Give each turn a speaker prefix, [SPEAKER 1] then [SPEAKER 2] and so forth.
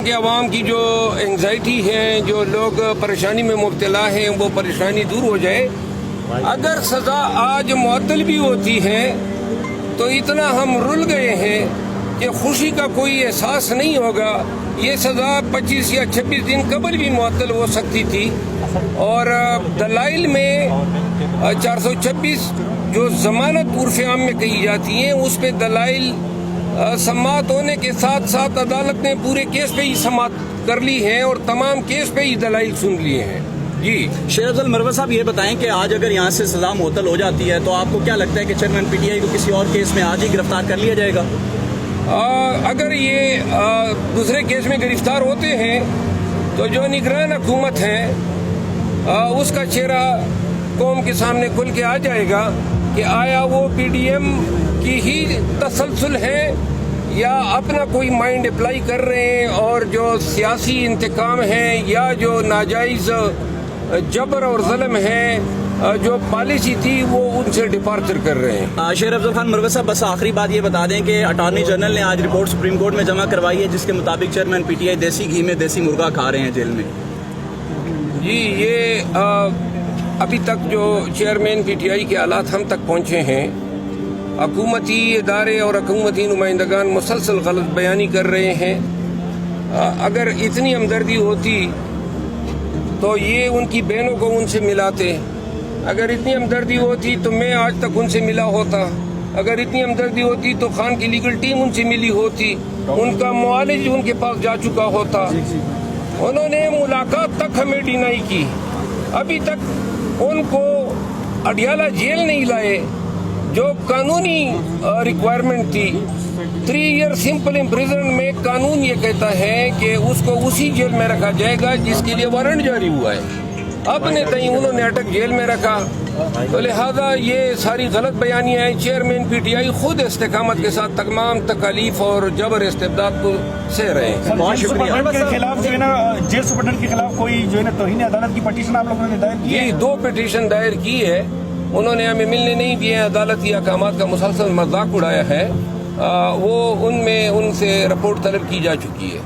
[SPEAKER 1] کہ عوام کی جو انگزائٹی ہے، جو لوگ پریشانی میں مبتلا ہیں، وہ پریشانی دور ہو جائے۔ اگر سزا آج معطل بھی ہوتی ہے تو اتنا ہم رل گئے ہیں کہ خوشی کا کوئی احساس نہیں ہوگا۔ یہ سزا 25 یا 26 دن قبل بھی معطل ہو سکتی تھی، اور دلائل میں 426 جو ضمانت عرف عام میں کہی جاتی ہیں، اس پہ دلائل سماعت ہونے کے ساتھ ساتھ عدالت نے پورے کیس پہ ہی سماعت کر لی ہے اور تمام کیس پہ ہی دلائل سن لیے ہیں۔ جی
[SPEAKER 2] شیر افضل مروت صاحب، یہ بتائیں کہ آج اگر یہاں سے سزا معطل ہو جاتی ہے تو آپ کو کیا لگتا ہے کہ چیئرمین پی ٹی آئی کو کسی اور کیس میں آج ہی گرفتار کر لیا جائے گا؟
[SPEAKER 1] اگر یہ دوسرے کیس میں گرفتار ہوتے ہیں تو جو نگران حکومت ہے اس کا چہرہ قوم کے سامنے کھل کے آ جائے گا کہ آیا وہ پی ڈی ایم کی ہی تسلسل ہے یا اپنا کوئی مائنڈ اپلائی کر رہے ہیں، اور جو سیاسی انتقام ہے یا جو ناجائز جبر اور ظلم ہے، جو پالیسی تھی وہ ان سے ڈپارچر کر رہے ہیں۔
[SPEAKER 2] شیر افضل خان مروت صاحب، بس آخری بات یہ بتا دیں کہ اٹارنی جنرل نے آج رپورٹ سپریم کورٹ میں جمع کروائی ہے جس کے مطابق چیئرمین پی ٹی آئی دیسی گھی میں دیسی مرغا کھا رہے ہیں جیل میں۔
[SPEAKER 1] جی، یہ ابھی تک جو چیئرمین پی ٹی آئی کے حالات ہم تک پہنچے ہیں، حکومتی ادارے اور حکومتی نمائندگان مسلسل غلط بیانی کر رہے ہیں۔ اگر اتنی ہمدردی ہوتی تو یہ ان کی بہنوں کو ان سے ملاتے، اگر اتنی ہمدردی ہوتی تو میں آج تک ان سے ملا ہوتا، اگر اتنی ہمدردی ہوتی تو خان کی لیگل ٹیم ان سے ملی ہوتی، ان کا معالج ان کے پاس جا چکا ہوتا۔ انہوں نے ملاقات تک ہمیں ڈینائی کی، ابھی تک ان کو اڈیالہ جیل نہیں لائے جو قانونی ریکوائرمنٹ تھی۔ 3 ایئر سمپل امپریزن میں قانون یہ کہتا ہے کہ اس کو اسی جیل میں رکھا جائے گا جس کے لیے وارنٹ جاری ہوا ہے۔ اپنے تئیں انہوں نے اٹک جیل میں رکھا، تو لہذا یہ ساری غلط بیانیاں ہیں۔ چیئرمین پی ٹی آئی خود استقامت کے ساتھ تمام تکالیف اور جبر استبداد کو سہ رہے ہیں۔
[SPEAKER 2] بہت شکریہ۔
[SPEAKER 3] کے خلاف جو ہے نا جیل سپرنٹنڈنٹ کے خلاف کوئی جو ہے نا توہین عدالت کی پٹیشن آپ لوگوں نے دائر کی ہے؟
[SPEAKER 1] 2 پٹیشن دائر کی ہے، انہوں نے ہمیں ملنے نہیں دیے، عدالتی احکامات کا مسلسل مذاق اڑایا ہے۔ وہ ان میں ان سے رپورٹ طلب کی جا چکی ہے۔